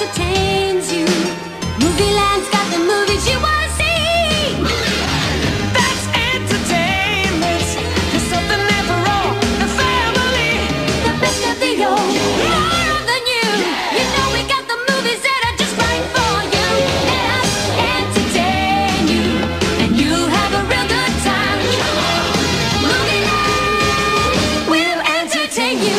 entertains you. Movieland's got the movies you want to see. That's entertainment. There's something there for all the family. The best of the old, more of the new. You know we got the movies that are just right for you. Let us entertain you, and you'll have a real good time. Movieland will entertain you.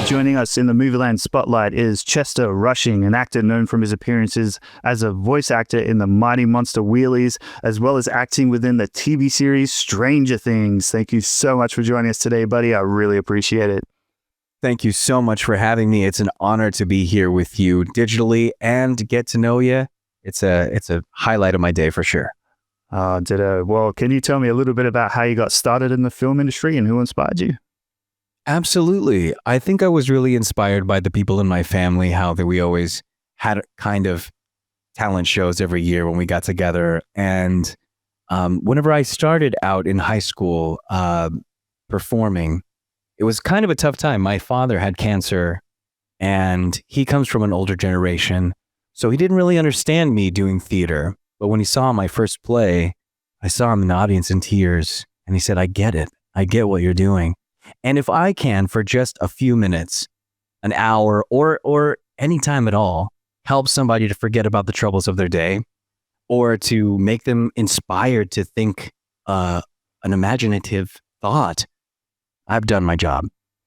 Joining us in the Movieland spotlight is Chester Rushing, an actor known from his appearances as a voice actor in the Mighty Monster Wheelies, as well as acting within the TV series Stranger Things. Thank you so much for joining us today, buddy. I really appreciate it. Thank you so much for having me. It's an honor to be here with you digitally and get to know you. It's a highlight of my day for sure. Ditto. Well, can you tell me a little bit about how you got started in the film industry and who inspired you? Absolutely. I think I was really inspired by the people in my family, how that we always had kind of talent shows every year when we got together. And whenever I started out in high school performing, it was kind of a tough time. My father had cancer and he comes from an older generation. So he didn't really understand me doing theater. But when he saw my first play, I saw him in the audience in tears and he said, I get it. I get what you're doing. And if I can, for just a few minutes, an hour, or any time at all, help somebody to forget about the troubles of their day, or to make them inspired to think an imaginative thought, I've done my job.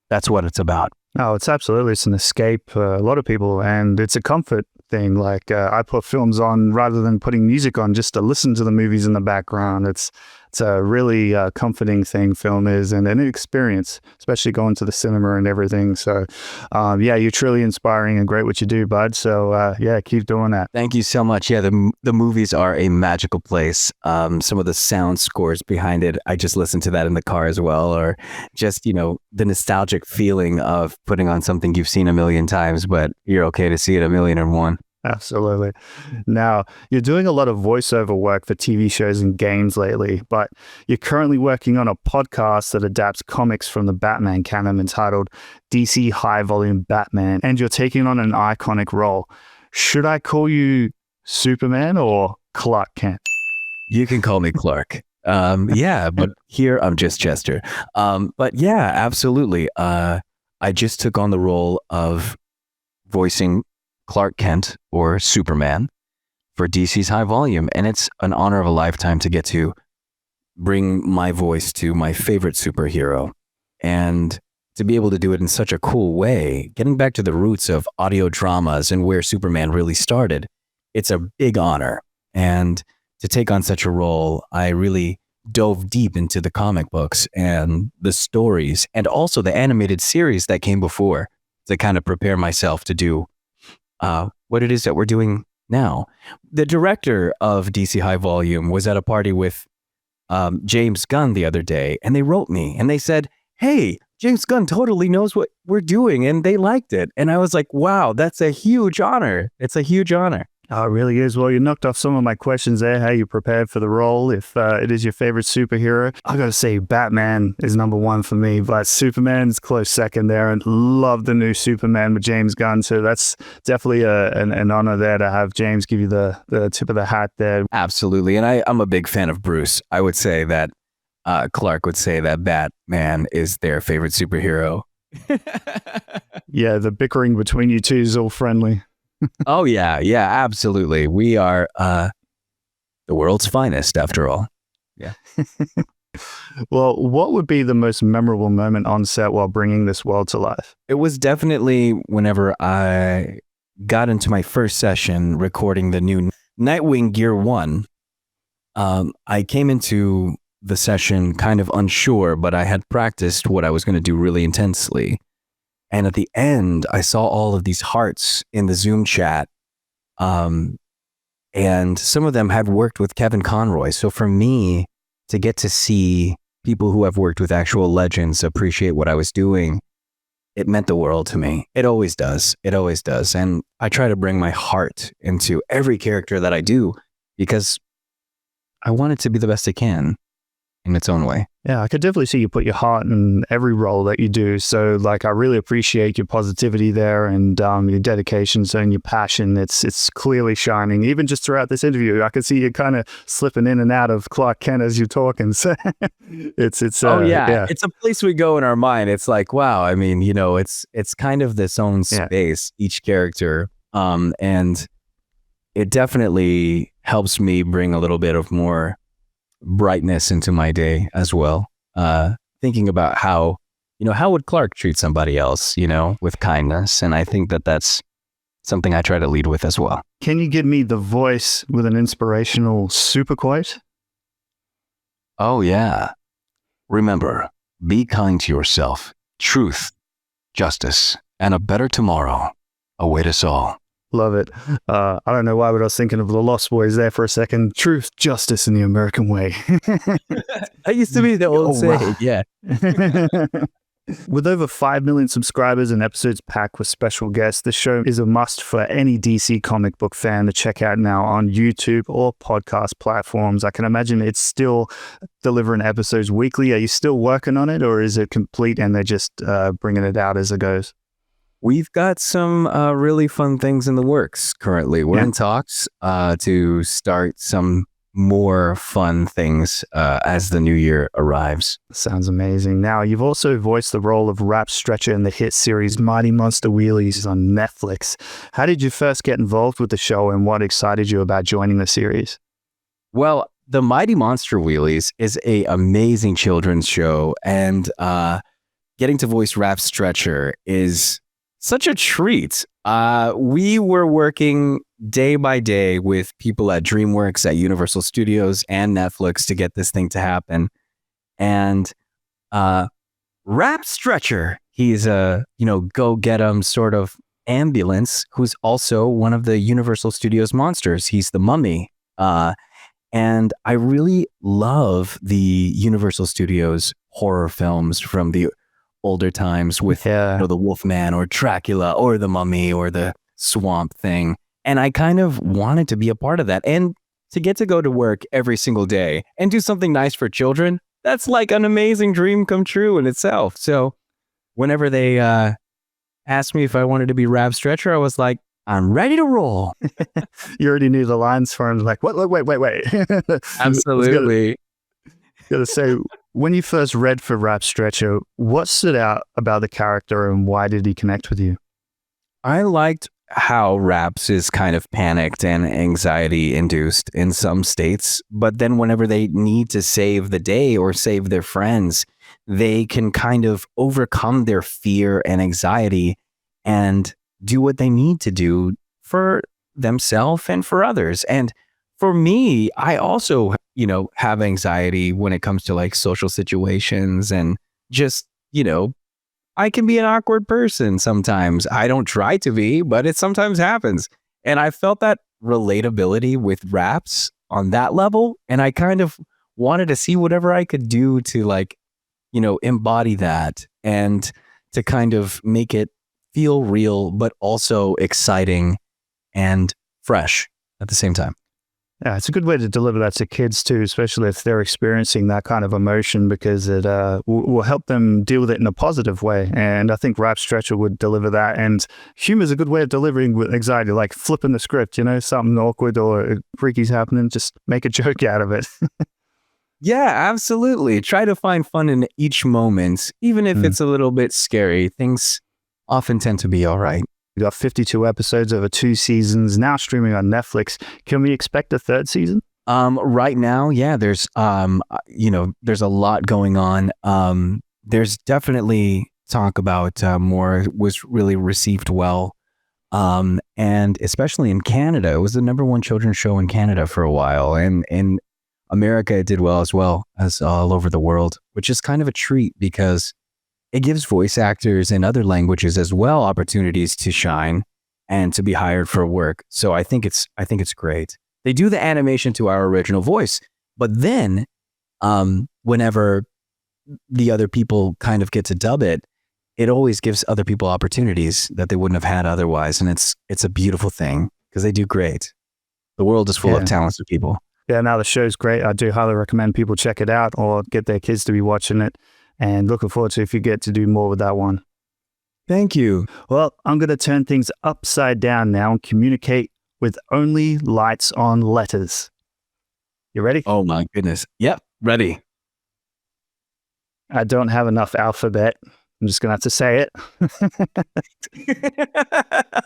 That's what it's about. Oh, it's absolutely. It's an escape for a lot of people, and it's a comfort thing. Like I put films on rather than putting music on just to listen to the movies in the background. It's a really comforting thing, film is, and an experience, especially going to the cinema and everything. So, yeah, you're truly inspiring and great what you do, bud. So, yeah, keep doing that. Thank you so much. Yeah, the movies are a magical place. Some of the sound scores behind it, I just listen to that in the car as well, or just, the nostalgic feeling of putting on something you've seen a million times, but you're okay to see it 1,000,001. Absolutely. Now, you're doing a lot of voiceover work for TV shows and games lately, but you're currently working on a podcast that adapts comics from the Batman canon entitled DC High Volume Batman, and you're taking on an iconic role. Should I call you Superman or Clark Kent? You can call me Clark. Yeah, but here I'm just Chester. But yeah, absolutely. I just took on the role of voicing Clark Kent or Superman for DC's High Volume, and it's an honor of a lifetime to get to bring my voice to my favorite superhero and to be able to do it in such a cool way, getting back to the roots of audio dramas and where Superman really started. It's a big honor, and to take on such a role, I really dove deep into the comic books and the stories and also the animated series that came before to kind of prepare myself to do what it is that we're doing now. The director of DC High Volume was at a party with James Gunn the other day, and they wrote me and they said, hey, James Gunn totally knows what we're doing, and they liked it. And I was like, wow, that's a huge honor. It's a huge honor. Oh, it really is. Well, you knocked off some of my questions there, how you prepared for the role, if it is your favorite superhero. I got to say Batman is number one for me, but Superman's close second there, and love the new Superman with James Gunn. So that's definitely an honor there to have James give you the tip of the hat there. Absolutely. And I'm a big fan of Bruce. I would say that Clark would say that Batman is their favorite superhero. Yeah, the bickering between you two is all friendly. Oh, yeah. Yeah, absolutely. We are the world's finest, after all. Yeah. Well, what would be the most memorable moment on set while bringing this world to life? It was definitely whenever I got into my first session recording the new Nightwing Gear 1. I came into the session kind of unsure, but I had practiced what I was going to do really intensely. And at the end, I saw all of these hearts in the Zoom chat. And some of them had worked with Kevin Conroy. So for me to get to see people who have worked with actual legends appreciate what I was doing, it meant the world to me. It always does. It always does. And I try to bring my heart into every character that I do because I want it to be the best it can. in its own way. Yeah, I could definitely see you put your heart in every role that you do. So, like, I really appreciate your positivity there and your dedication and your passion. It's clearly shining. Even just throughout this interview, I could see you kind of slipping in and out of Clark Kent as you're talking. So, it's It's a place we go in our mind. It's like, wow. I mean, it's kind of this own space, each character, and it definitely helps me bring a little bit of more brightness into my day as well. Thinking about how would Clark treat somebody else, with kindness. And I think that that's something I try to lead with as well. Can you give me the voice with an inspirational super quote? Oh, yeah. Remember, be kind to yourself. Truth, justice, and a better tomorrow await us all. Love it. I don't know why, but I was thinking of the Lost Boys there for a second. Truth, justice, in the American way. That used to be the old saying. Wow. Yeah. With over 5 million subscribers and episodes packed with special guests, the show is a must for any DC comic book fan to check out now on YouTube or podcast platforms. I can imagine it's still delivering episodes weekly. Are you still working on it, or is it complete and they're just bringing it out as it goes? We've got some really fun things in the works currently. We're in talks to start some more fun things as the new year arrives. Sounds amazing. Now, you've also voiced the role of Rap Stretcher in the hit series Mighty Monster Wheelies on Netflix. How did you first get involved with the show, and what excited you about joining the series? Well, the Mighty Monster Wheelies is an amazing children's show, and getting to voice Rap Stretcher is such a treat. We were working day by day with people at DreamWorks, at Universal Studios, and Netflix to get this thing to happen. And Rap Stretcher, he's a go get 'em sort of ambulance who's also one of the Universal Studios monsters. He's the mummy. And I really love the Universal Studios horror films from the older times with the Wolfman or Dracula or the Mummy or the Swamp Thing. And I kind of wanted to be a part of that. And to get to go to work every single day and do something nice for children, that's like an amazing dream come true in itself. So whenever they asked me if I wanted to be Rap Stretcher, I was like, I'm ready to roll. You already knew the lines for him. Like, what? Wait. Absolutely. Gotta say, when you first read for Rap Stretcher, what stood out about the character and why did he connect with you? I liked how Raps is kind of panicked and anxiety induced in some states, but then whenever they need to save the day or save their friends, they can kind of overcome their fear and anxiety and do what they need to do for themselves and for others. And for me, I also, have anxiety when it comes to like social situations and just, I can be an awkward person sometimes. I don't try to be, but it sometimes happens. And I felt that relatability with Raps on that level. And I kind of wanted to see whatever I could do to embody that and to kind of make it feel real, but also exciting and fresh at the same time. Yeah, it's a good way to deliver that to kids too, especially if they're experiencing that kind of emotion, because it will help them deal with it in a positive way. And I think Rap Stretcher would deliver that. And humor is a good way of delivering with anxiety, like flipping the script, something awkward or freaky's happening, just make a joke out of it. Yeah, absolutely. Try to find fun in each moment, even if it's a little bit scary. Things often tend to be all right. We got 52 episodes over 2 seasons, now streaming on Netflix. Can we expect a third season? Right now, yeah, there's there's a lot going on. There's definitely talk about more was really received well. And especially in Canada, it was the #1 children's show in Canada for a while. And in America, it did well as all over the world, which is kind of a treat because it gives voice actors in other languages as well opportunities to shine and to be hired for work. So I think it's great. They do the animation to our original voice, but then whenever the other people kind of get to dub it, it always gives other people opportunities that they wouldn't have had otherwise. And it's a beautiful thing because they do great. The world is full of talented people. Yeah, now the show's great. I do highly recommend people check it out or get their kids to be watching it. And looking forward to if you get to do more with that one. Thank you. Well, I'm going to turn things upside down now and communicate with only lights on letters. You ready? Oh my goodness. Yep. Ready. I don't have enough alphabet. I'm just going to have to say it.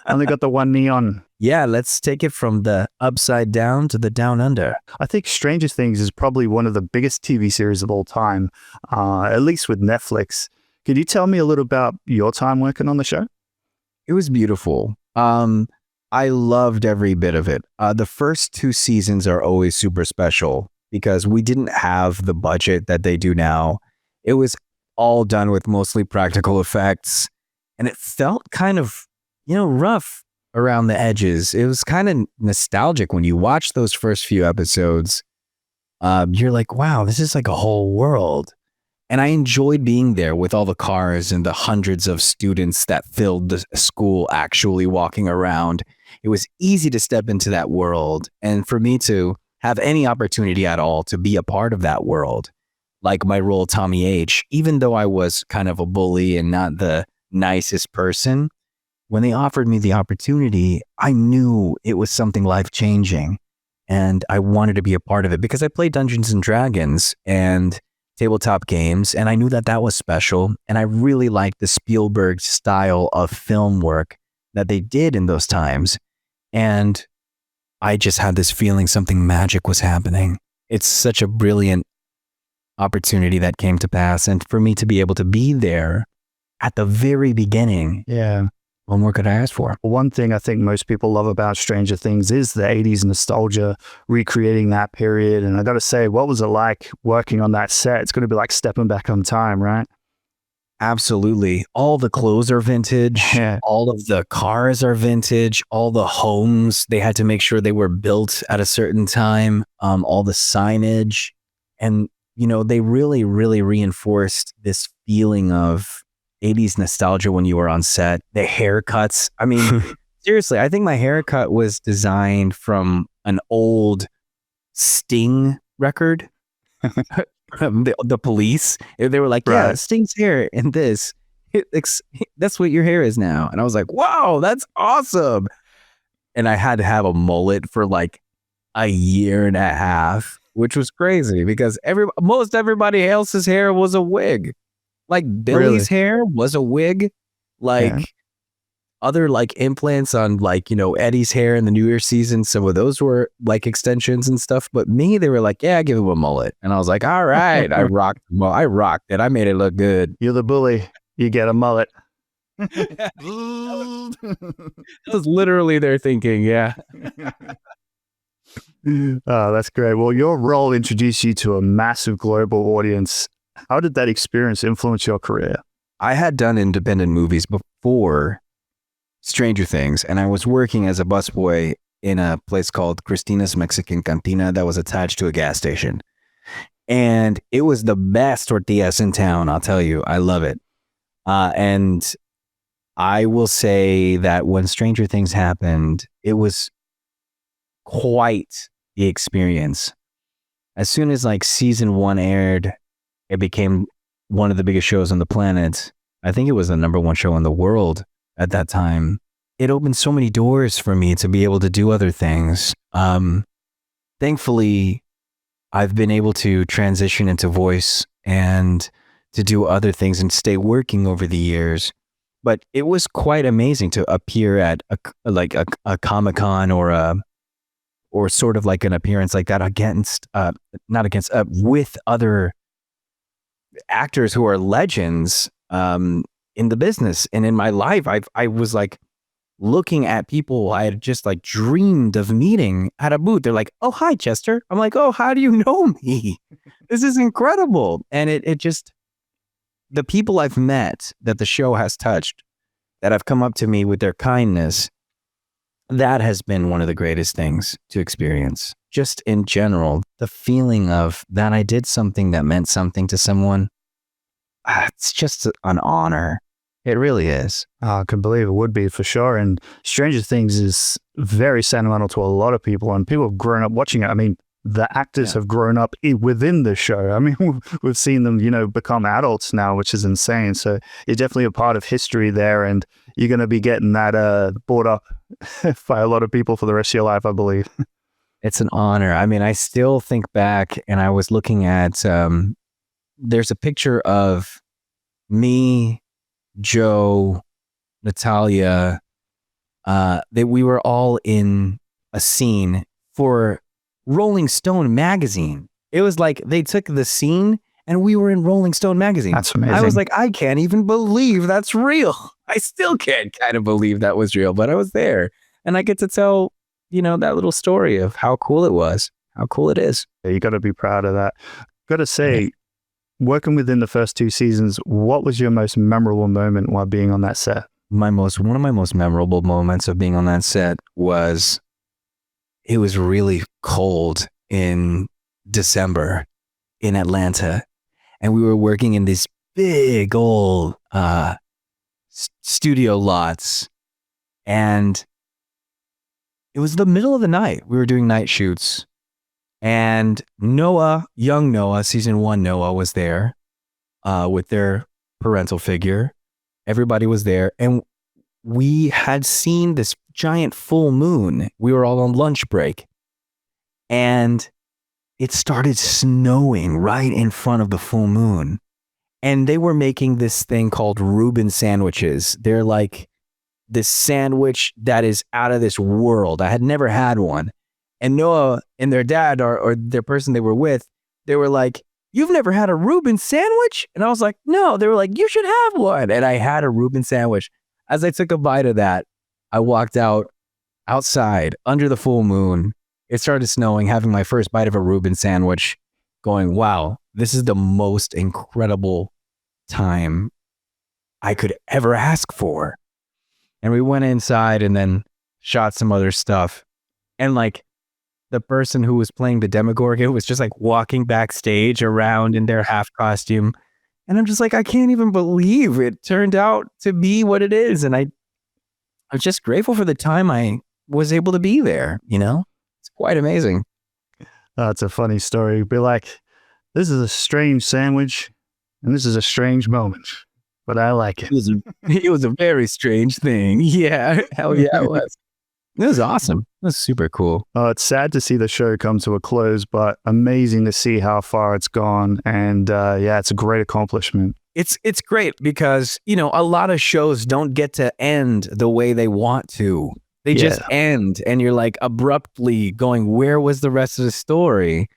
I only got the one neon. Yeah, let's take it from the upside down to the down under. I think Stranger Things is probably one of the biggest TV series of all time, at least with Netflix. Could you tell me a little about your time working on the show? It was beautiful. I loved every bit of it. The first 2 seasons are always super special because we didn't have the budget that they do now. It was all done with mostly practical effects, and it felt kind of, rough around the edges. It was kind of nostalgic when you watch those first few episodes. You're like, wow, this is like a whole world. And I enjoyed being there with all the cars and the hundreds of students that filled the school actually walking around. It was easy to step into that world. And for me to have any opportunity at all to be a part of that world, like my role, Tommy H., even though I was kind of a bully and not the nicest person, when they offered me the opportunity, I knew it was something life-changing. And I wanted to be a part of it because I played Dungeons and Dragons and tabletop games, and I knew that that was special. And I really liked the Spielberg style of film work that they did in those times. And I just had this feeling something magic was happening. It's such a brilliant opportunity that came to pass. And for me to be able to be there at the very beginning, Yeah. what more could I ask for? One thing I think most people love about Stranger Things is the 80s nostalgia, recreating that period. And I got to say, what was it like working on that set? It's going to be like stepping back on time, right? Absolutely. All the clothes are vintage. Yeah. All of the cars are vintage. All the homes, they had to make sure they were built at a certain time. All the signage. And, they really, really reinforced this feeling of 80s nostalgia when you were on set. The haircuts. I mean, seriously, I think my haircut was designed from an old Sting record. The Police. They were like, yeah, Right. Sting's hair in this. That's what your hair is now. And I was like, wow, that's awesome. And I had to have a mullet for like a year and a half, which was crazy because most everybody else's hair was a wig. Like Billy's hair was a wig. Like other like implants on like, Eddie's hair in the New Year season. Some of those were like extensions and stuff. But me, they were like, yeah, give him a mullet. And I was like, all right, I rocked it. I made it look good. You're the bully. You get a mullet. That was literally their thinking. Yeah. Oh, that's great. Well, your role introduced you to a massive global audience. How did that experience influence your career? I had done independent movies before Stranger Things, and I was working as a busboy in a place called Christina's Mexican Cantina that was attached to a gas station. And it was the best tortillas in town, I'll tell you. I love it. And I will say that when Stranger Things happened, it was quite the experience. As soon as like season 1 aired, it became one of the biggest shows on the planet. I think it was the #1 show in the world at that time. It opened so many doors for me to be able to do other things. Thankfully, I've been able to transition into voice and to do other things and stay working over the years. But it was quite amazing to appear at a Comic-Con or sort of like an appearance like that with other actors who are legends in the business and in my life. I was like looking at people I had just like dreamed of meeting at a booth. They're like, oh, hi, Chester. I'm like, oh, how do you know me? This is incredible. And it just, the people I've met that the show has touched, that have come up to me with their kindness, that has been one of the greatest things to experience. Just in general, the feeling of that I did something that meant something to someone, it's just an honor. It really is. I can believe it would be for sure. And Stranger Things is very sentimental to a lot of people, and people have grown up watching it. I mean, the actors Yeah. have grown up within the show. I mean, we've seen them, become adults now, which is insane. So you're definitely a part of history there, and you're going to be getting that brought up by a lot of people for the rest of your life, I believe. It's an honor. I mean, I still think back, and I was looking at, there's a picture of me, Joe, Natalia, that we were all in a scene for Rolling Stone magazine. It was like they took the scene and we were in Rolling Stone magazine. That's amazing. I was like, I can't even believe that's real. I still can't kind of believe that was real, but I was there and I get to tell, that little story of how cool it was, how cool it is. Yeah, you got to be proud of that. Got to say, working within the first 2 seasons, what was your most memorable moment while being on that set? One of my most memorable moments of being on that set was, it was really cold in December in Atlanta, and we were working in these big old studio lots, and it was the middle of the night. We were doing night shoots, and young Noah, season 1 Noah was there with their parental figure. Everybody was there, and we had seen this giant full moon. We were all on lunch break, and it started snowing right in front of the full moon. And they were making this thing called Reuben sandwiches. They're like this sandwich that is out of this world. I had never had one. And Noah and their dad or their person they were with, they were like, "You've never had a Reuben sandwich?" And I was like, "No." They were like, "You should have one." And I had a Reuben sandwich. As I took a bite of that, I walked outside under the full moon. It started snowing, having my first bite of a Reuben sandwich, going, wow, this is the most incredible time I could ever ask for. And we went inside and then shot some other stuff. And like the person who was playing the Demogorgon was just like walking backstage around in their half costume. And I'm just like, I can't even believe it turned out to be what it is. And I'm just grateful for the time I was able to be there, It's quite amazing. That's a funny story. Be like, this is a strange sandwich, and this is a strange moment, but I like it. It was a very strange thing. Yeah, hell yeah, it was. It was awesome. It was super cool. It's sad to see the show come to a close, but amazing to see how far it's gone. And it's a great accomplishment. It's great because, a lot of shows don't get to end the way they want to. They just end, and you're like abruptly going, where was the rest of the story?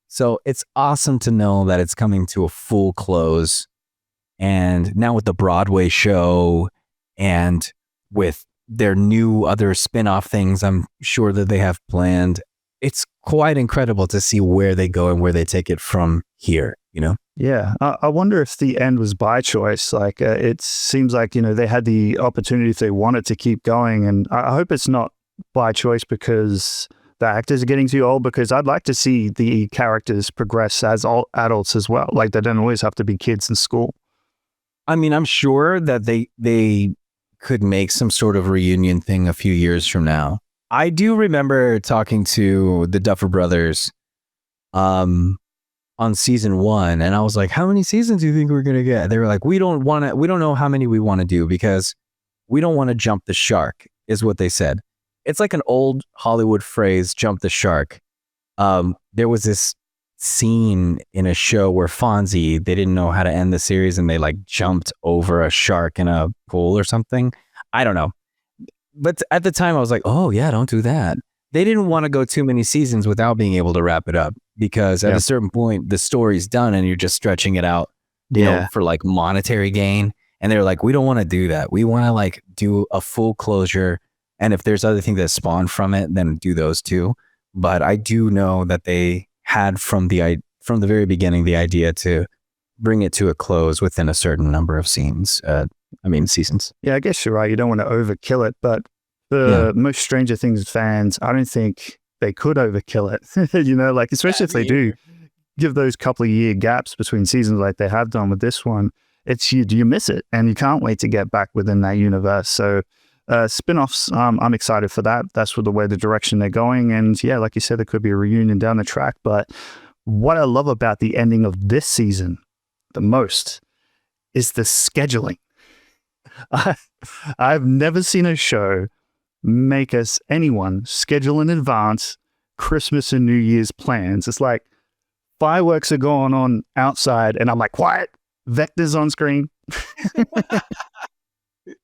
So it's awesome to know that it's coming to a full close. And now with the Broadway show and with their new other spin-off things I'm sure that they have planned, it's quite incredible to see where they go and where they take it from here, Yeah. I wonder if the end was by choice. Like, it seems like, they had the opportunity if they wanted to keep going. And I hope it's not by choice because the actors are getting too old, because I'd like to see the characters progress as all adults as well. Like, they don't always have to be kids in school. I mean, I'm sure that they could make some sort of reunion thing a few years from now. I do remember talking to the Duffer Brothers on season 1, and I was like, how many seasons do you think we're going to get? They were like, we don't know how many we want to do because we don't want to jump the shark, is what they said. It's like an old Hollywood phrase, jump the shark. There was this scene in a show where Fonzie, they didn't know how to end the series and they like jumped over a shark in a pool or something. I don't know. But at the time I was like, oh yeah, don't do that. They didn't want to go too many seasons without being able to wrap it up because at a certain point the story's done and you're just stretching it out, you know, for like monetary gain. And they're like, we don't want to do that. We want to like do a full closure. And if there's other things that spawn from it, then do those too. But I do know that they had from the very beginning the idea to bring it to a close within a certain number of seasons. Yeah, I guess you're right. You don't want to overkill it, but for most Stranger Things fans, I don't think they could overkill it. You know, like especially if they do give those couple of year gaps between seasons like they have done with this one, it's you miss it and you can't wait to get back within that universe. So Spin-offs, I'm excited for that. That's the way the direction they're going. And yeah, like you said, there could be a reunion down the track. But what I love about the ending of this season the most is the scheduling. I've never seen a show make anyone schedule in advance Christmas and New Year's plans. It's like fireworks are going on outside and I'm like, quiet, Vector's on screen.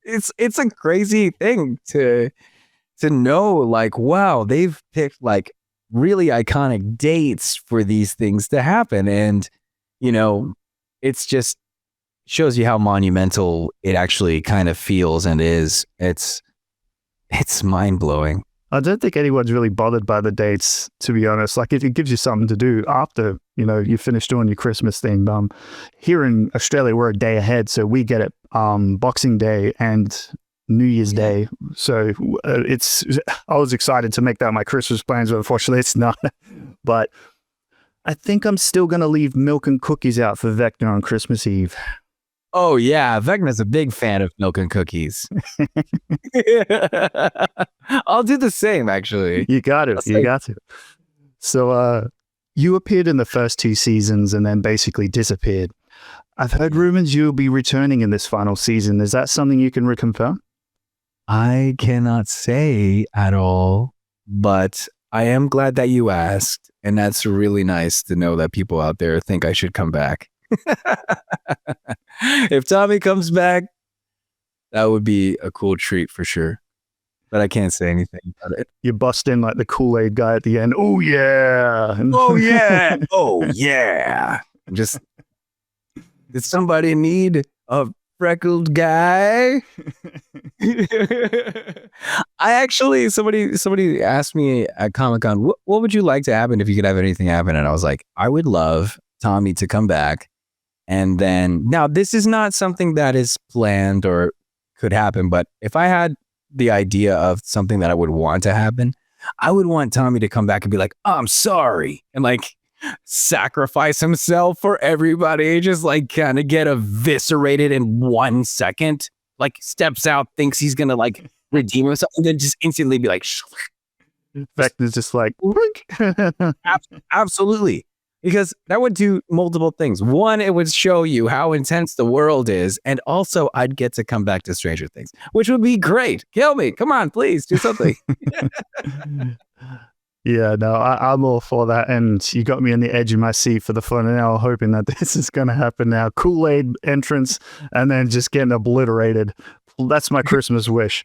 It's a crazy thing to know, like, wow, they've picked like really iconic dates for these things to happen. And, it's just shows you how monumental it actually kind of feels and is. It's mind blowing. I don't think anyone's really bothered by the dates, to be honest. Like, it gives you something to do after, you finish doing your Christmas thing. Here in Australia, we're a day ahead, so we get it Boxing Day and New Year's Day. So I was excited to make that my Christmas plans, but unfortunately it's not. But I think I'm still going to leave milk and cookies out for Vector on Christmas Eve. Oh, yeah. Vecna's a big fan of milk and cookies. I'll do the same, actually. You got to. Got to. So you appeared in the first 2 seasons and then basically disappeared. I've heard rumors you'll be returning in this final season. Is that something you can reconfirm? I cannot say at all, but I am glad that you asked. And that's really nice to know that people out there think I should come back. If Tommy comes back, that would be a cool treat for sure. But I can't say anything about it. You bust in like the Kool-Aid guy at the end. Oh, yeah. Oh, yeah. Oh, yeah. Did somebody need a freckled guy? Somebody asked me at Comic-Con, what would you like to happen if you could have anything happen? And I was like, I would love Tommy to come back. And then, now this is not something that is planned or could happen, but if I had the idea of something that I would want to happen, I would want Tommy to come back and be like, oh, I'm sorry. And like sacrifice himself for everybody, just like kind of get eviscerated in 1 second, like steps out, thinks he's going to like redeem himself, and then just instantly be like, Vector's just like, absolutely. Because that would do multiple things. One, it would show you how intense the world is. And also, I'd get to come back to Stranger Things, which would be great. Kill me. Come on, please do something. Yeah, no, I'm all for that. And you got me on the edge of my seat for the fun. And now I'm hoping that this is going to happen now. Kool-Aid entrance and then just getting obliterated. That's my Christmas wish.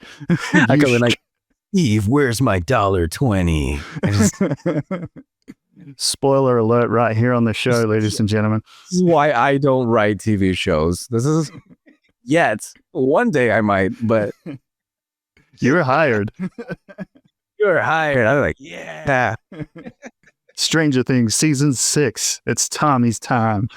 I go in like, Eve, where's my $1.20? Spoiler alert right here on the show, ladies and gentlemen. This is why I don't write TV shows. This is yet. One day I might, but you're hired. You're hired. I'm like, yeah. Stranger Things season 6. It's Tommy's time.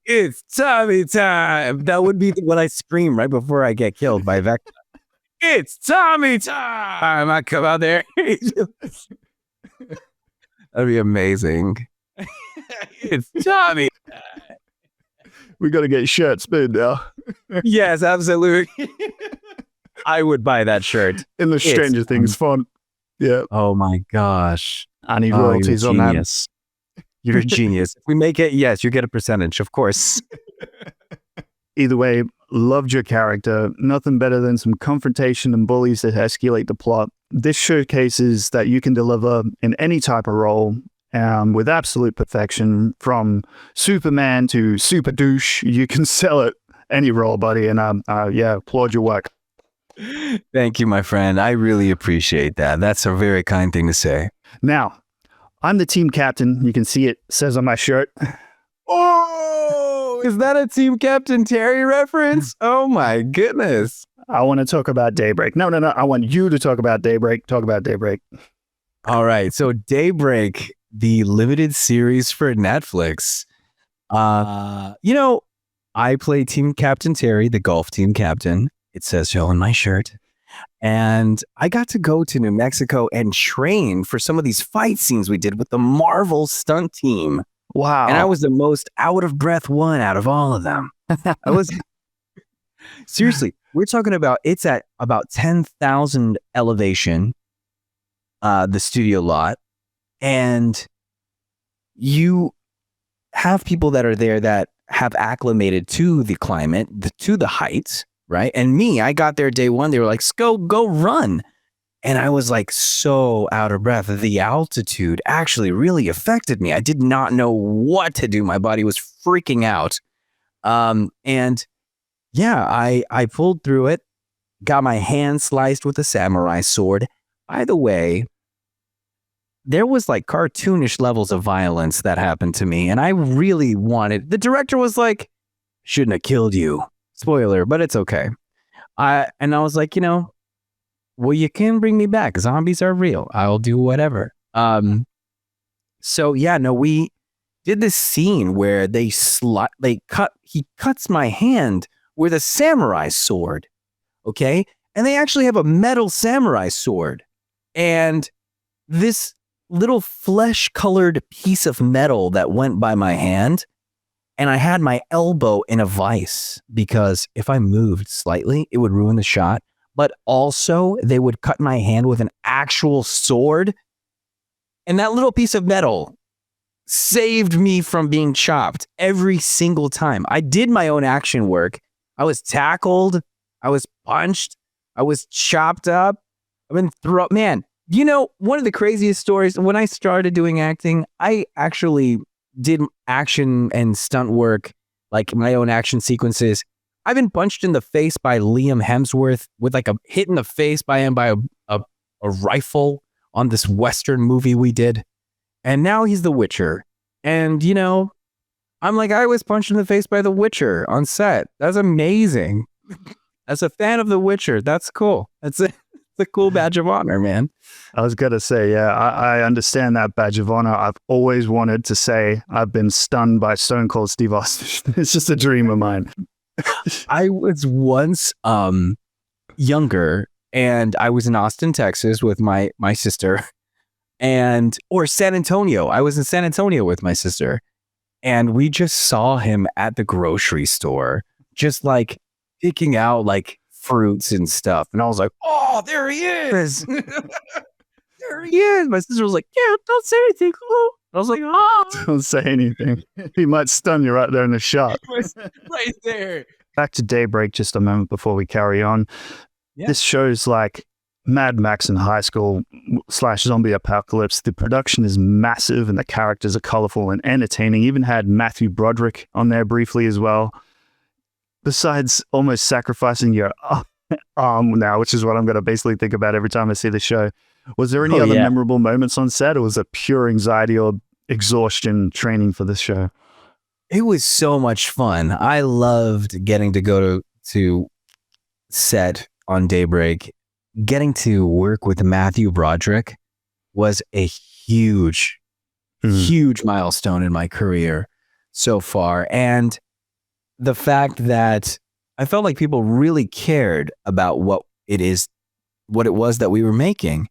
It's Tommy time. That would be what I scream right before I get killed by Vecna. It's Tommy time. I come out there. That'd be amazing. It's Tommy time. We got to get shirts made now. Yes, absolutely. I would buy that shirt. In the Stranger Things font. Yeah. Oh my gosh. I need royalties on that. You're a genius. If we make it, yes, you get a percentage, of course. Either way, loved your character. Nothing better than some confrontation and bullies that escalate the plot. This showcases that you can deliver in any type of role with absolute perfection. From Superman to super douche, you can sell it any role, buddy. And applaud your work. Thank you, my friend. I really appreciate that. That's a very kind thing to say. Now, I'm the team captain. You can see it says on my shirt. Oh, is that a Team Captain Terry reference? Oh my goodness. I want to talk about Daybreak. No. I want you to talk about Daybreak. Talk about Daybreak. All right. So Daybreak, the limited series for Netflix. I play Team Captain Terry, the golf team captain. It says so on my shirt. And I got to go to New Mexico and train for some of these fight scenes we did with the Marvel stunt team. Wow. And I was the most out of breath one out of all of them. Seriously, we're talking about it's at about 10,000 elevation, the studio lot, and you have people that are there that have acclimated to the climate, to the heights, right? And me, I got there day one. They were like, go run. And I was like so out of breath. The altitude actually really affected me. I did not know what to do. My body was freaking out. And yeah, I pulled through it, got my hand sliced with a samurai sword. By the way, there was like cartoonish levels of violence that happened to me. And I really wanted, the director was like, shouldn't have killed you. Spoiler, but it's okay. And I was like, well, you can bring me back. Zombies are real. I'll do whatever. So yeah, no, we did this scene where he cuts my hand with a samurai sword. Okay. And they actually have a metal samurai sword. And this little flesh colored piece of metal that went by my hand. And I had my elbow in a vice because if I moved slightly, it would ruin the shot. But also they would cut my hand with an actual sword. And that little piece of metal saved me from being chopped every single time. I did my own action work. I was tackled. I was punched. I was chopped up. I've been thrown. Man, one of the craziest stories, when I started doing acting, I actually did action and stunt work, like my own action sequences. I've been punched in the face by Liam Hemsworth with like a hit in the face by him by a rifle on this Western movie we did. And now he's the Witcher. And, I'm like, I was punched in the face by the Witcher on set. That's amazing. As a fan of the Witcher, that's cool. It's a cool badge of honor, man. I was going to say, yeah, I understand that badge of honor. I've always wanted to say I've been stunned by Stone Cold Steve Austin. It's just a dream of mine. I was once younger, and I was in Austin, Texas with my sister, or San Antonio. I was in San Antonio with my sister, and we just saw him at the grocery store, just like picking out like fruits and stuff. And I was like, oh, there he is. There he is. My sister was like, yeah, don't say anything. Oh. I was like, oh. Don't say anything. He might stun you right there in the shot. Right there. Back to Daybreak just a moment before we carry on. Yeah. This show's like Mad Max in high school / zombie apocalypse. The production is massive and the characters are colorful and entertaining. Even had Matthew Broderick on there briefly as well. Besides almost sacrificing your arm now, which is what I'm going to basically think about every time I see the show. Was there any other memorable moments on set, or was it pure anxiety or exhaustion training for this show? It was so much fun. I loved getting to go to set on Daybreak. Getting to work with Matthew Broderick was a huge milestone in my career so far. And the fact that I felt like people really cared about what it was that we were making.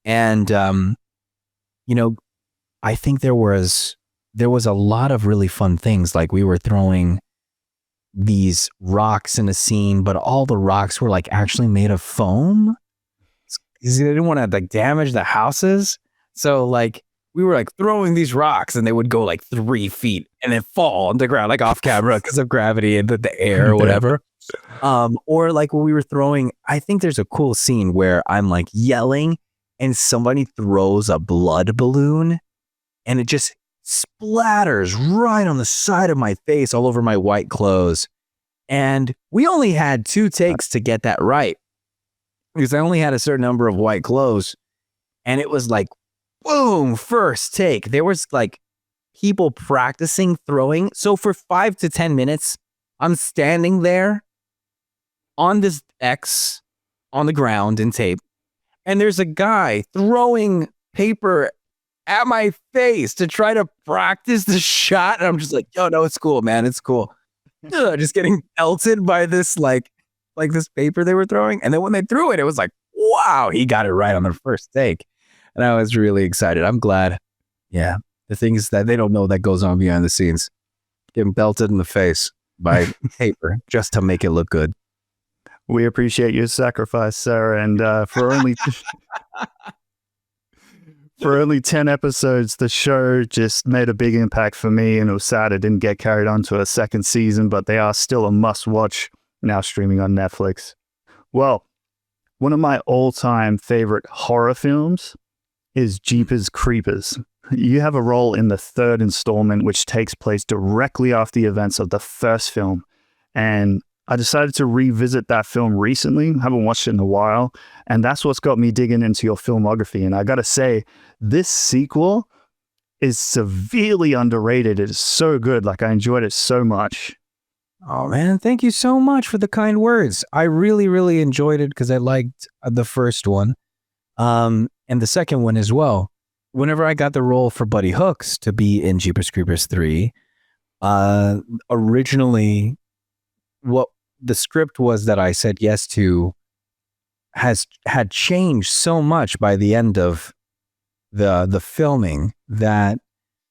And, I think there was a lot of really fun things. Like we were throwing these rocks in a scene, but all the rocks were like actually made of foam because they didn't want to like damage the houses. So like we were like throwing these rocks and they would go like 3 feet and then fall on the ground, like off camera because of gravity and the air or whatever. Or like when we were throwing, I think there's a cool scene where I'm like yelling and somebody throws a blood balloon and it just splatters right on the side of my face, all over my white clothes. And we only had 2 takes to get that right because I only had a certain number of white clothes. And it was like, boom, first take. There was like people practicing throwing. So for 5 to 10 minutes, I'm standing there on this X on the ground in tape. And there's a guy throwing paper at my face to try to practice the shot. And I'm just like, yo, no, it's cool, man. It's cool. Just getting pelted by this, like this paper they were throwing. And then when they threw it, it was like, wow, he got it right on the first take. And I was really excited. I'm glad. Yeah. The things that they don't know that goes on behind the scenes. Getting belted in the face by paper just to make it look good. We appreciate your sacrifice, sir. And for only 10 episodes, the show just made a big impact for me, and it was sad it didn't get carried on to a second season, but they are still a must-watch, now streaming on Netflix. Well, one of my all-time favorite horror films is Jeepers Creepers. You have a role in the third installment, which takes place directly after the events of the first film. And I decided to revisit that film recently. Haven't watched it in a while. And that's what's got me digging into your filmography. And I got to say, this sequel is severely underrated. It is so good. Like, I enjoyed it so much. Oh man, thank you so much for the kind words. I really, really enjoyed it because I liked the first one, and the second one as well. Whenever I got the role for Buddy Hooks to be in Jeepers Creepers 3, originally what the script was that I said yes to had changed so much by the end of the filming that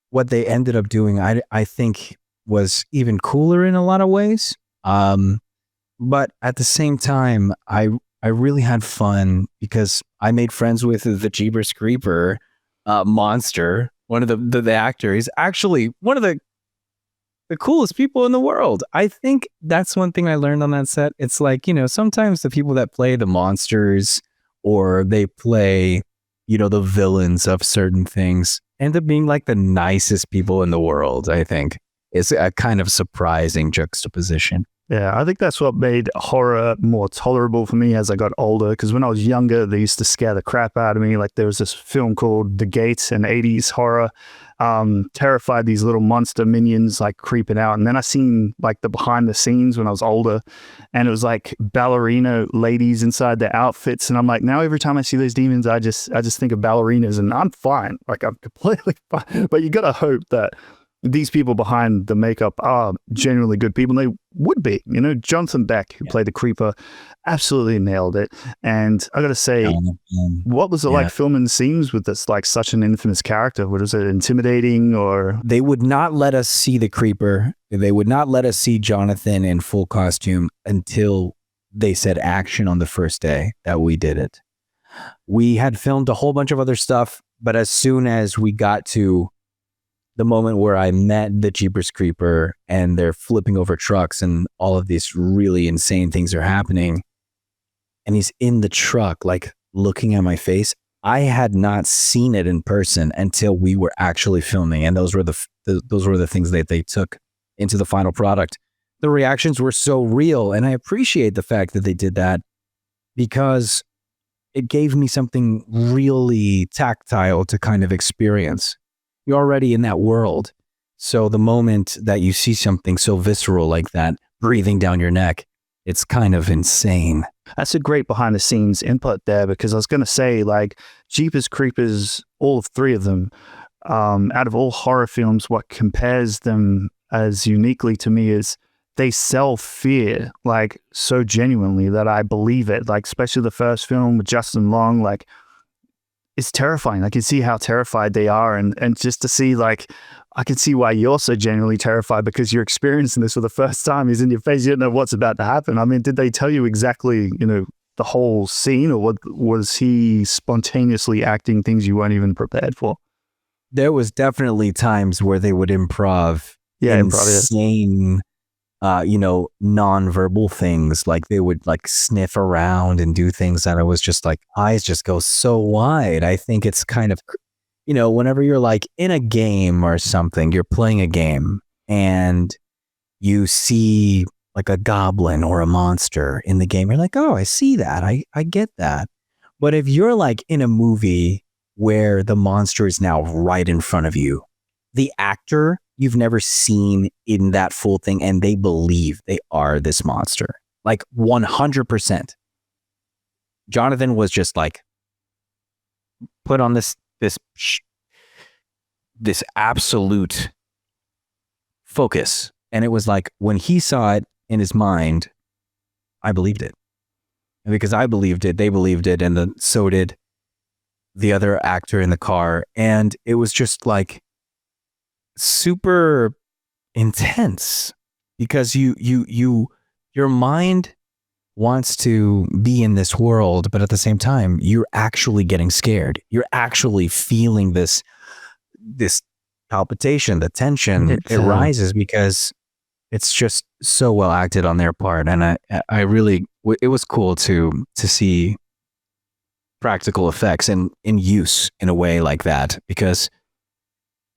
what they ended up doing, I think, was even cooler in a lot of ways. But at the same time, I really had fun because I made friends with the Jeepers Creeper monster. One of the actor is actually one of the coolest people in the world. I think that's one thing I learned on that set. It's like, sometimes the people that play the monsters or they play, the villains of certain things end up being like the nicest people in the world, I think. It's a kind of surprising juxtaposition. Yeah, I think that's what made horror more tolerable for me as I got older. Because when I was younger, they used to scare the crap out of me. Like, there was this film called The Gates, an 80s horror, terrified these little monster minions like creeping out. And then I seen like the behind the scenes when I was older, and it was like ballerina ladies inside their outfits. And I'm like, now every time I see those demons, I just think of ballerinas, and I'm fine. Like, I'm completely fine. But you gotta hope that these people behind the makeup are genuinely good people. And they would be, Jonathan Breck, who played the Creeper, absolutely nailed it. And I got to say, what was it like filming scenes with this, like, such an infamous character? Was it intimidating or? They would not let us see the Creeper. They would not let us see Jonathan in full costume until they said action on the first day that we did it. We had filmed a whole bunch of other stuff, but as soon as we got to the moment where I met the Jeepers Creeper and they're flipping over trucks and all of these really insane things are happening, and he's in the truck, like, looking at my face, I had not seen it in person until we were actually filming. And those were the things that they took into the final product. The reactions were so real. And I appreciate the fact that they did that because it gave me something really tactile to kind of experience. You're already in that world. So the moment that you see something so visceral like that breathing down your neck, it's kind of insane. That's a great behind the scenes input there, because I was going to say, like, Jeepers Creepers, all three of them, out of all horror films, what compares them as uniquely to me is they sell fear, like, so genuinely that I believe it. Like, especially the first film with Justin Long, like, it's terrifying. I can see how terrified they are. And just to see, like, I can see why you're so genuinely terrified, because you're experiencing this for the first time. He's in your face. You don't know what's about to happen. I mean, did they tell you exactly, the whole scene, or was he spontaneously acting things you weren't even prepared for? There was definitely times where they would improv insane, non-verbal things. Like, they would, like, sniff around and do things that I was just like, eyes just go so wide. I think it's kind of, whenever you're like in a game or something, you're playing a game and you see like a goblin or a monster in the game, you're like, oh, I see that. I get that. But if you're like in a movie where the monster is now right in front of you, the actor you've never seen in that full thing, and they believe they are this monster, like 100%. Jonathan was just like put on this absolute focus, and it was like when he saw it in his mind, I believed it, and because I believed it, they believed it, and then so did the other actor in the car, and it was just like super intense because your mind wants to be in this world, but at the same time, you're actually getting scared. You're actually feeling this palpitation, the tension. It rises because it's just so well acted on their part, and I really, it was cool to see practical effects in use in a way like that, because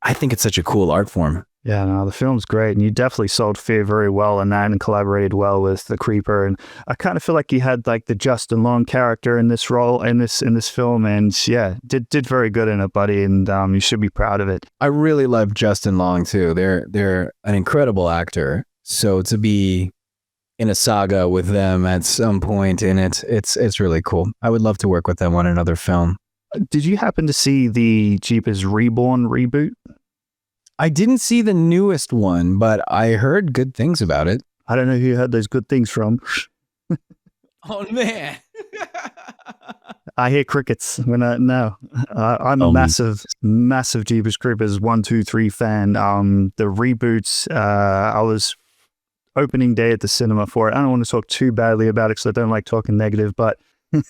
I think it's such a cool art form. Yeah, no, the film's great, and you definitely sold fear very well in that and collaborated well with the Creeper. And I kind of feel like you had like the Justin Long character in this role in this film, and yeah, did very good in it, buddy. And you should be proud of it. I really love Justin Long too. They're an incredible actor. So to be in a saga with them at some point in it, it's really cool. I would love to work with them on another film. Did you happen to see the Jeepers Reborn reboot? I didn't see the newest one, but I heard good things about it. I don't know who you heard those good things from. Oh man. I hear crickets when I'm a massive Jeepers Creepers 1, 2, 3 fan. The reboots, I was opening day at the cinema for it. I don't want to talk too badly about it because I don't like talking negative, but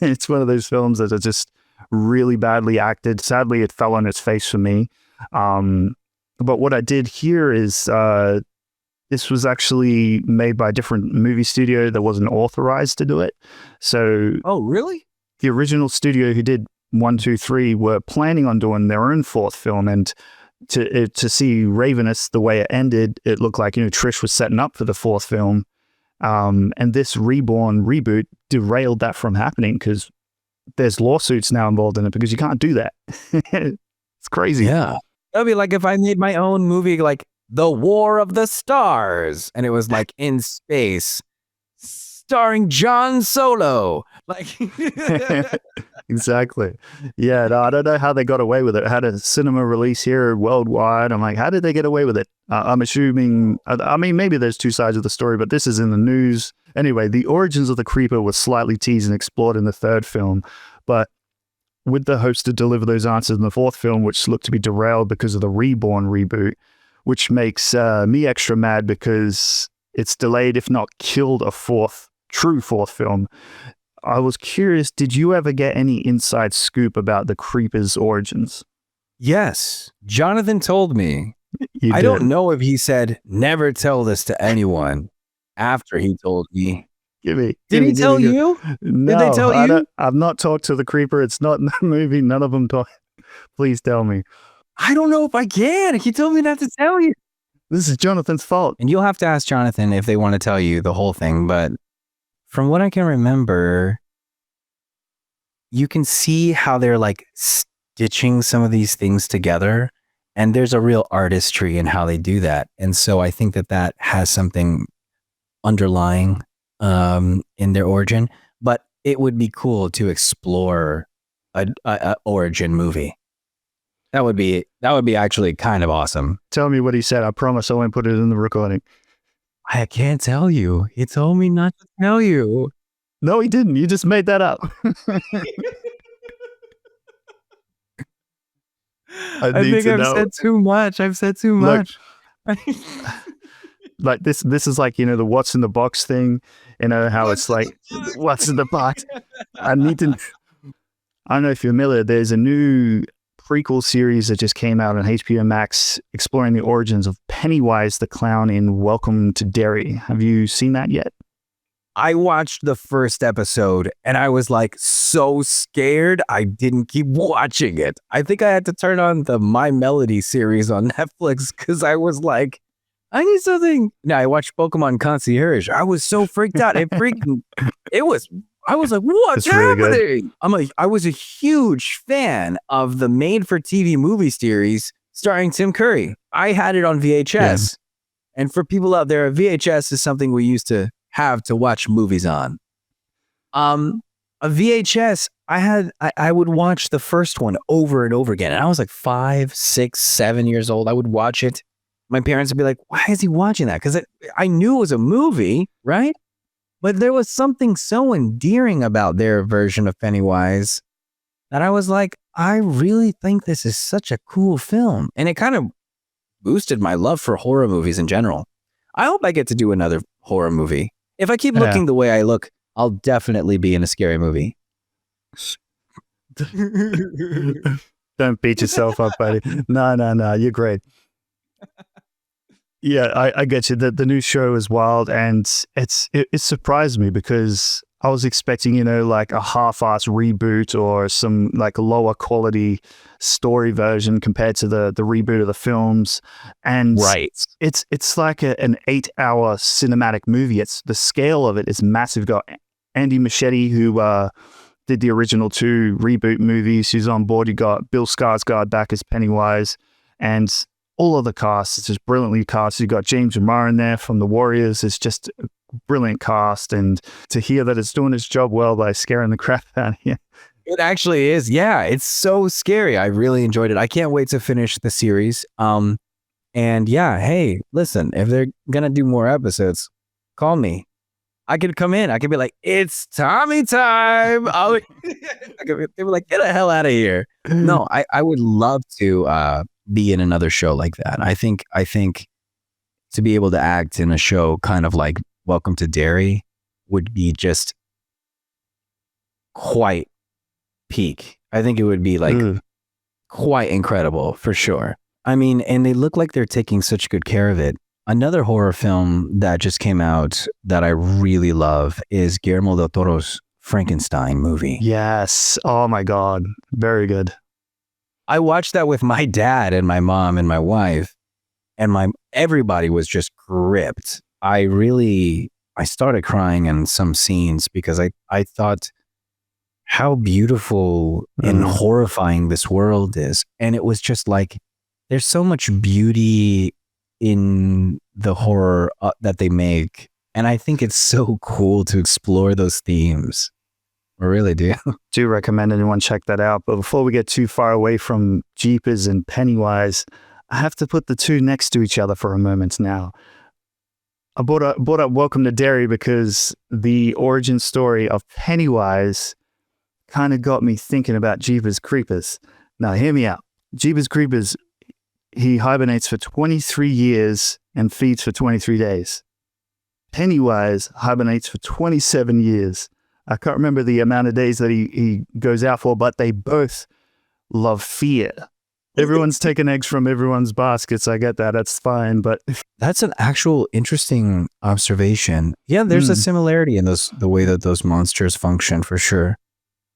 it's one of those films that are just really badly acted. Sadly, it fell on its face for me. But what I did hear is this was actually made by a different movie studio that wasn't authorized to do it. So, oh, really? The original studio who did 1, 2, 3 were planning on doing their own fourth film, and to see Ravenous the way it ended, it looked like Trish was setting up for the fourth film, and this Reborn reboot derailed that from happening because there's lawsuits now involved in it because you can't do that. It's crazy. Yeah. That'd be like if I made my own movie like The War of the Stars and it was like in space starring John Solo. Like Exactly. Yeah, no, I don't know how they got away with it. It had a cinema release here worldwide. I'm like, how did they get away with it? I'm assuming, I mean, maybe there's two sides of the story, but this is in the news. Anyway, the origins of the Creeper was slightly teased and explored in the third film, but with the hopes to deliver those answers in the fourth film, which looked to be derailed because of the Reborn reboot, which makes me extra mad because it's delayed, if not killed, a true fourth film. I was curious, did you ever get any inside scoop about the Creeper's origins? Yes. Jonathan told me. I don't know if he said, never tell this to anyone after he told me. Did he tell you? No, did they tell you? I've not talked to the Creeper. It's not in the movie. None of them talk. Please tell me. I don't know if I can. He told me not to tell you. This is Jonathan's fault. And you'll have to ask Jonathan if they want to tell you the whole thing. But from what I can remember, you can see how they're like stitching some of these things together. And there's a real artistry in how they do that. And so I think that has something underlying in their origin, but it would be cool to explore a origin movie. That would be actually kind of awesome. Tell me what he said. I promise I won't put it in the recording. I can't tell you. He told me not to tell you. No, he didn't. You just made that up. I think I've said too much. I've said too much. Like this is like, the what's in the box thing, how it's like, what's in the box? I don't know if you're familiar, there's a new prequel series that just came out on HBO Max exploring the origins of Pennywise the clown in Welcome to Derry. Have you seen that yet? I watched the first episode and I was like so scared I didn't keep watching it. I think I had to turn on the My Melody series on Netflix because I was like, I need something. Now I watched Pokemon Concierge. I was so freaked out. I was like, what's happening? I was a huge fan of the made for TV movie series starring Tim Curry. I had it on VHS. Yeah. And for people out there, VHS is something we used to have to watch movies on. A VHS, I would watch the first one over and over again. And I was like 5, 6, 7 years old. I would watch it. My parents would be like, why is he watching that? Because I knew it was a movie, right? But there was something so endearing about their version of Pennywise that I was like, I really think this is such a cool film. And it kind of boosted my love for horror movies in general. I hope I get to do another horror movie. If I keep looking the way I look I'll definitely be in a scary movie. Don't beat yourself up, buddy. No. You're great. Yeah, I get you. The new show is wild, and it surprised me because I was expecting, like a half-assed reboot or some like lower quality story version compared to the reboot of the films. And Right. it's like an 8-hour cinematic movie. It's the scale of it is massive. You've got Andy Muschietti, who did the original 2 reboot movies. Who's on board. You got Bill Skarsgård back as Pennywise, and all of the cast is just brilliantly cast. You got James Remar in there from The Warriors. It's just a brilliant cast, and to hear that it's doing its job well by scaring the crap out of you. It actually is. Yeah, it's so scary. I really enjoyed it. I can't wait to finish the series. And yeah, hey, listen, if they're gonna do more episodes, call me. I could come in. I could be like, it's Tommy time. They were like, get the hell out of here. No, I would love to be in another show like that. I think to be able to act in a show kind of like Welcome to Derry would be just quite peak. I think it would be like quite incredible for sure. I mean, and they look like they're taking such good care of it. Another horror film that just came out that I really love is Guillermo del Toro's Frankenstein movie. Yes. Oh my God. Very good. I watched that with my dad and my mom and my wife, and everybody was just gripped. I started crying in some scenes because I thought how beautiful and horrifying this world is. And it was just like, there's so much beauty in the horror that they make. And I think it's so cool to explore those themes. I really do. Do recommend anyone check that out. But before we get too far away from Jeepers and Pennywise, I have to put the two next to each other for a moment now. I brought up Welcome to Derry because the origin story of Pennywise kind of got me thinking about Jeepers Creepers. Now, hear me out. Jeepers Creepers, he hibernates for 23 years and feeds for 23 days. Pennywise hibernates for 27 years. I can't remember the amount of days that he goes out for, but they both love fear. Everyone's taking eggs from everyone's baskets. I get that. That's fine. But that's an actual interesting observation. Yeah, there's a similarity in the way that those monsters function for sure.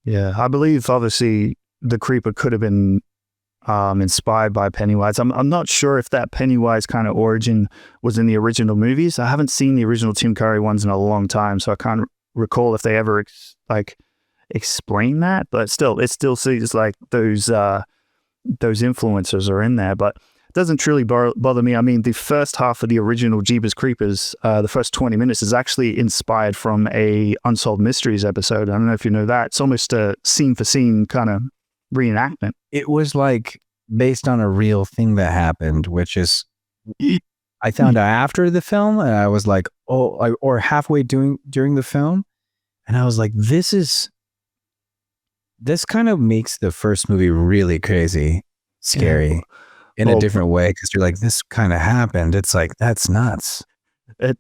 Yeah, I believe obviously the creeper could have been inspired by Pennywise. I'm not sure if that Pennywise kind of origin was in the original movies. I haven't seen the original Tim Curry ones in a long time, so I can't recall if they ever explain that. But still, it still seems like those influencers are in there, but it doesn't truly bother me. I mean, the first half of the original Jeepers Creepers, the first 20 minutes is actually inspired from a Unsolved Mysteries episode. I don't know if you know that. It's almost a scene for scene kind of reenactment. It was like based on a real thing that happened, which is I found out after the film, and I was like, or halfway during the film, and I was like, this kind of makes the first movie really crazy, scary in a different way, because you're like, this kind of happened. It's like, that's nuts. It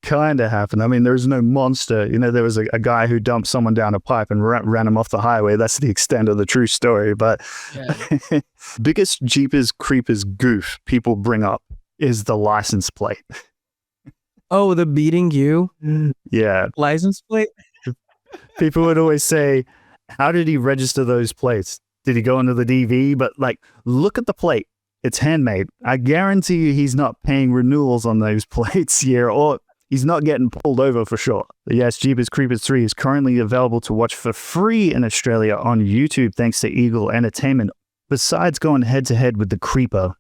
kind of happened. I mean, there's no monster. There was a guy who dumped someone down a pipe and ran him off the highway. That's the extent of the true story. But biggest Jeepers Creepers goof people bring up is the license plate. Oh, the beating you? Yeah. License plate? People would always say, how did he register those plates? Did he go into the DV? But look at the plate. It's handmade. I guarantee you he's not paying renewals on those plates here, or he's not getting pulled over for sure. But yes, Jeepers Creepers 3 is currently available to watch for free in Australia on YouTube thanks to Eagle Entertainment. Besides going head-to-head with the Creeper,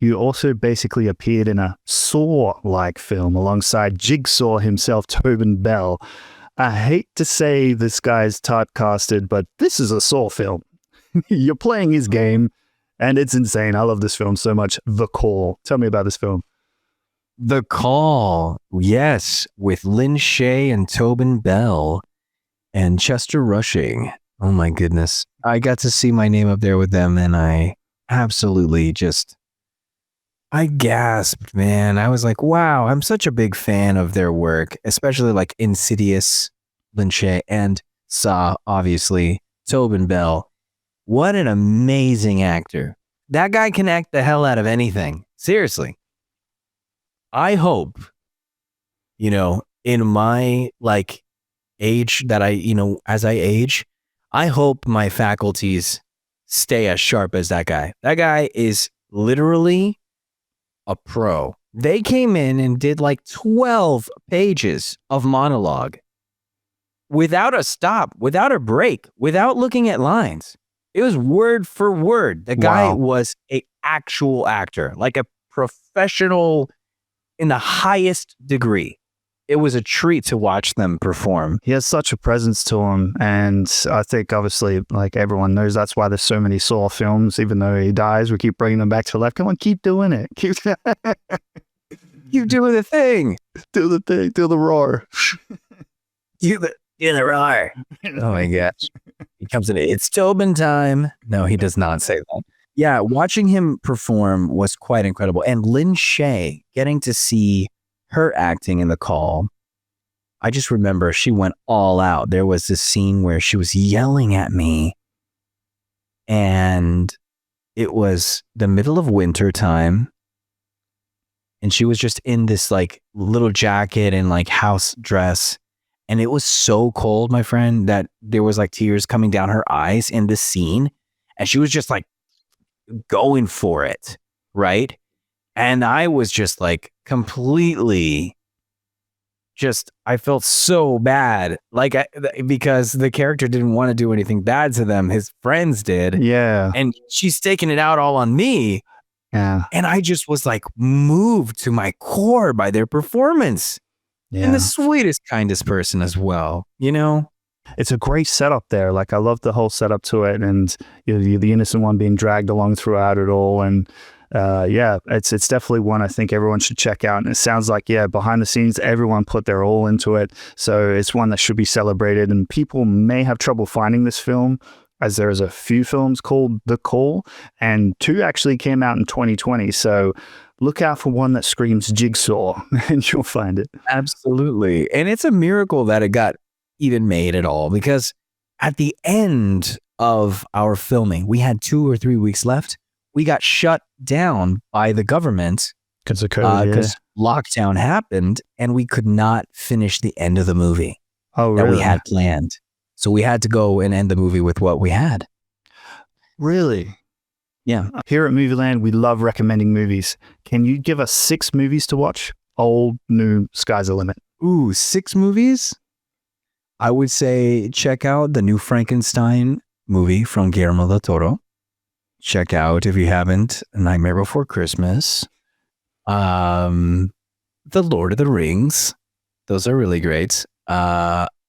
you also basically appeared in a Saw-like film alongside Jigsaw himself, Tobin Bell. I hate to say this guy's typecasted, but this is a Saw film. You're playing his game, and it's insane. I love this film so much. The Call. Tell me about this film. The Call. Yes, with Lynn Shay and Tobin Bell and Chester Rushing. Oh my goodness. I got to see my name up there with them, and I absolutely I gasped, man. I was like, wow, I'm such a big fan of their work, especially like Insidious, Lin Shaye, and saw, obviously, Tobin Bell. What an amazing actor. That guy can act the hell out of anything. Seriously. I hope, in my age that as I age, I hope my faculties stay as sharp as that guy. That guy is literally a pro. They came in and did 12 pages of monologue without a stop, without a break, without looking at lines. It was word for word. The guy was an actual actor, like a professional in the highest degree. It was a treat to watch them perform. He has such a presence to him, and I think obviously, everyone knows, that's why there's so many Saw films. Even though he dies, we keep bringing them back to life. Come on, keep doing it. Keep doing the thing. Do the thing. Do the roar. Do the roar. Oh my gosh. He comes in. It's Tobin time. No, he does not say that. Yeah, watching him perform was quite incredible. And Lin Shaye, getting to see her acting in The Call, I just remember she went all out. There was this scene where she was yelling at me, and it was the middle of winter time, and she was just in this little jacket and house dress, and it was so cold, my friend, that there was tears coming down her eyes in this scene, and she was just going for it, right? And I was just completely I felt so bad, because the character didn't want to do anything bad to them. His friends did. Yeah. And she's taking it out all on me. Yeah. And I just was moved to my core by their performance. Yeah. And the sweetest, kindest person as well, It's a great setup there. I love the whole setup to it, and the innocent one being dragged along throughout it all. And it's definitely one I think everyone should check out. And it sounds like, behind the scenes, everyone put their all into it. So it's one that should be celebrated. And people may have trouble finding this film, as there's a few films called The Call, and 2 actually came out in 2020. So look out for one that screams Jigsaw, and you'll find it. Absolutely. And it's a miracle that it got even made at all, because at the end of our filming, we had 2 or 3 weeks left. We got shut down by the government because of COVID, because lockdown happened, and we could not finish the end of the movie that we had planned. So we had to go and end the movie with what we had. Really? Yeah. Here at Movieland, we love recommending movies. Can you give us 6 movies to watch? Old, new, sky's the limit. Ooh, 6 movies? I would say check out the new Frankenstein movie from Guillermo del Toro. Check out, if you haven't, Nightmare Before Christmas. The Lord of the Rings. Those are really great.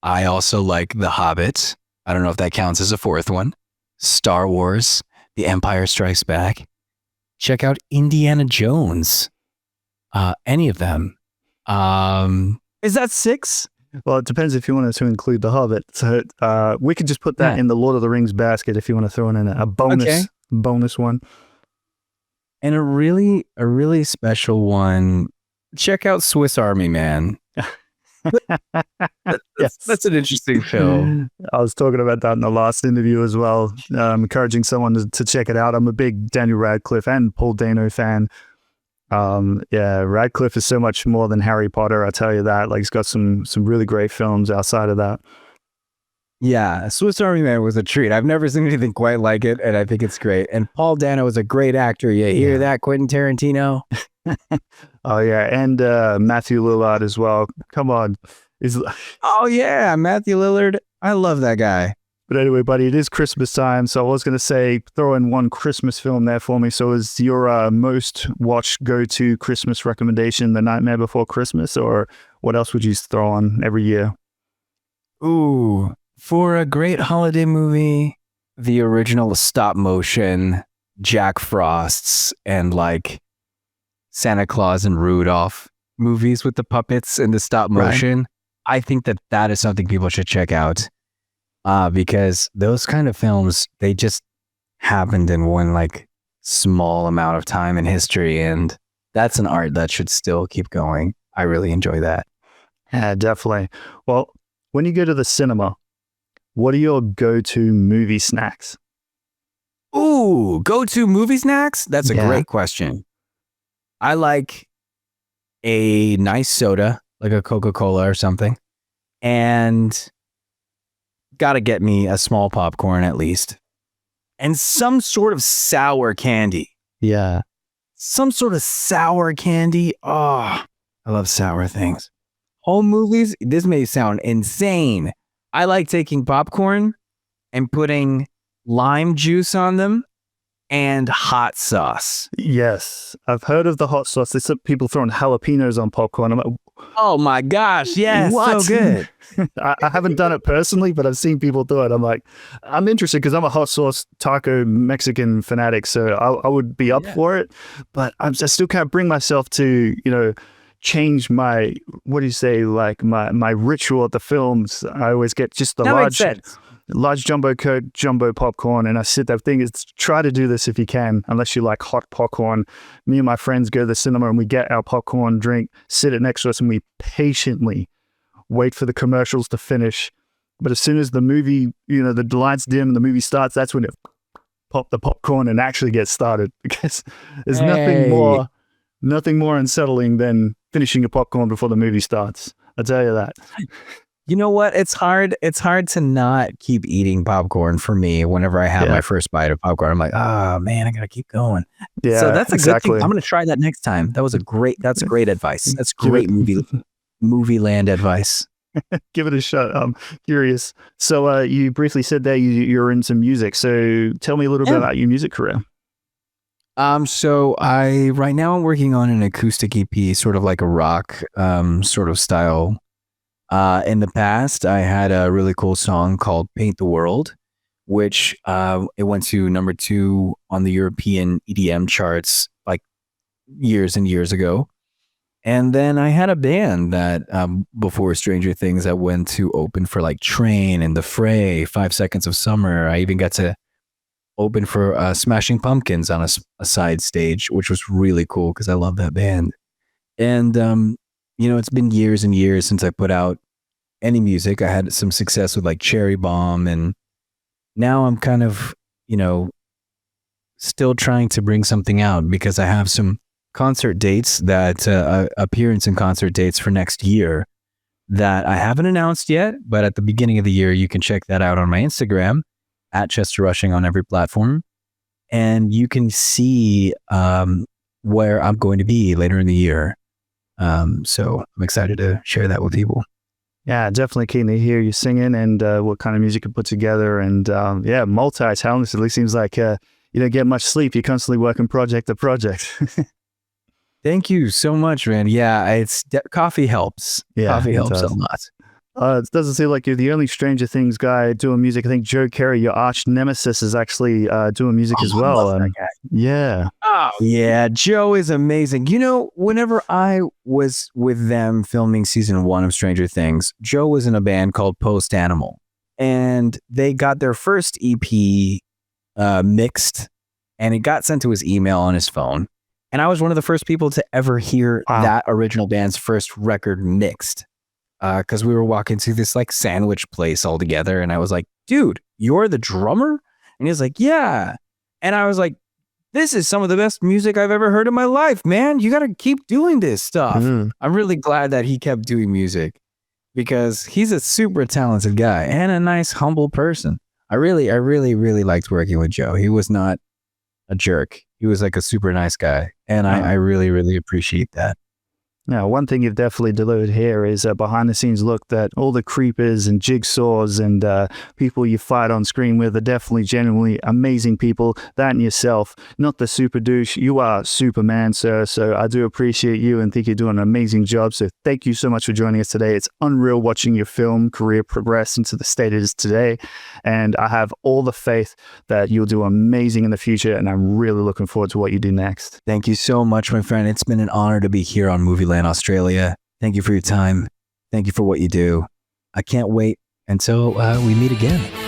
I also like The Hobbit. I don't know if that counts as a 4th one. Star Wars, The Empire Strikes Back. Check out Indiana Jones. Any of them. Is that 6? Well, it depends if you wanted to include The Hobbit. So we could just put that in the Lord of the Rings basket if you want to throw in a bonus one. And a really special one. Check out Swiss Army Man. That's an interesting film. I was talking about that in the last interview as well. Encouraging someone to check it out. I'm a big Daniel Radcliffe and Paul Dano fan. Radcliffe is so much more than Harry Potter, I tell you that. He's got some really great films outside of that. Yeah, Swiss Army Man was a treat. I've never seen anything quite like it, and I think it's great. And Paul Dano is a great actor. You hear that, Quentin Tarantino? Oh, yeah, and Matthew Lillard as well. Come on. Oh, yeah, Matthew Lillard. I love that guy. But anyway, buddy, it is Christmas time, so I was going to say, throw in one Christmas film there for me. So is your most watched go-to Christmas recommendation The Nightmare Before Christmas, or what else would you throw on every year? Ooh, for a great holiday movie, the original stop motion Jack Frost's and Santa Claus and Rudolph movies with the puppets and the stop motion. Right. I think that is something people should check out. Because those kind of films, they just happened in one small amount of time in history, and that's an art that should still keep going. I really enjoy that. Yeah, definitely. Well, when you go to the cinema, what are your go-to movie snacks? Ooh, go-to movie snacks? That's a Yeah. great question. I like a nice soda, like a Coca-Cola or something, and gotta get me a small popcorn at least, and some sort of sour candy. Yeah. Some sort of sour candy. Oh, I love sour things. Home movies, this may sound insane. I like taking popcorn and putting lime juice on them and hot sauce. Yes. I've heard of the hot sauce. There's some people throwing jalapenos on popcorn. I'm like, Oh my gosh, yes, what? so good. I haven't done it personally, but I've seen people do it. I'm like, I'm interested because I'm a hot sauce taco Mexican fanatic, so I would be up for it. But I still can't bring myself to, change my, what do you say, like my ritual at the films. I always get just the That makes sense. large jumbo Coke, jumbo popcorn, and I sit there. The thing is, try to do this if you can, unless you like hot popcorn. Me and my friends go to the cinema and we get our popcorn drink, sit it next to us, and we patiently wait for the commercials to finish. But as soon as the movie, the lights dim and the movie starts, that's when it pop the popcorn and actually gets started. Because there's nothing more unsettling than finishing your popcorn before the movie starts. I'll tell you that. You know what? It's hard to not keep eating popcorn for me whenever I have my first bite of popcorn. I'm like, oh man, I gotta keep going. Yeah, so that's a good exactly. thing. I'm gonna try that next time. That's great advice. That's great movie land advice. Give it a shot. I'm curious. So you briefly said that you're in some music. So tell me a little bit about your music career. So right now I'm working on an acoustic EP, sort of like a rock sort of style. In the past, I had a really cool song called Paint the World, which it went to number 2 on the European EDM charts like years and years ago. And then I had a band that before Stranger Things that went to open for like Train and The Fray, 5 Seconds of Summer. I even got to open for Smashing Pumpkins on a side stage, which was really cool because I love that band. And it's been years and years since I put out any music. I had some success with like Cherry Bomb, and now I'm kind of, still trying to bring something out because I have some concert dates that appearance and concert dates for next year that I haven't announced yet, but at the beginning of the year, you can check that out on my Instagram at Chester Rushing on every platform. And you can see where I'm going to be later in the year. So I'm excited to share that with people. Yeah, definitely keen to hear you singing and what kind of music you put together. And multi-talented. It seems like you don't get much sleep. You're constantly working project to project. Thank you so much, man. Yeah, coffee helps. Yeah, coffee helps does. a lot. It doesn't seem like you're the only Stranger Things guy doing music. I think Joe Carey, your arch nemesis, is actually doing music as well. I love that guy. Yeah. Oh, yeah. Joe is amazing. Whenever I was with them filming season 1 of Stranger Things, Joe was in a band called Post Animal. And they got their first EP mixed, and it got sent to his email on his phone. And I was one of the first people to ever hear that original band's first record mixed. Because we were walking to this like sandwich place all together, and I was like, dude, you're the drummer? And he was like, yeah. And I was like, this is some of the best music I've ever heard in my life, man. You got to keep doing this stuff. I'm really glad that he kept doing music because he's a super talented guy and a nice, humble person. I really, really liked working with Joe. He was not a jerk. He was like a super nice guy. And I really, really appreciate that. Now, one thing you've definitely delivered here is a behind-the-scenes look that all the creepers and jigsaws and people you fight on screen with are definitely genuinely amazing people. That and yourself, not the super douche. You are Superman, sir. So I do appreciate you and think you're doing an amazing job. So thank you so much for joining us today. It's unreal watching your film career progress into the state it is today. And I have all the faith that you'll do amazing in the future. And I'm really looking forward to what you do next. Thank you so much, my friend. It's been an honor to be here on Movieland Australia. Thank you for your time. Thank you for what you do. I can't wait until we meet again.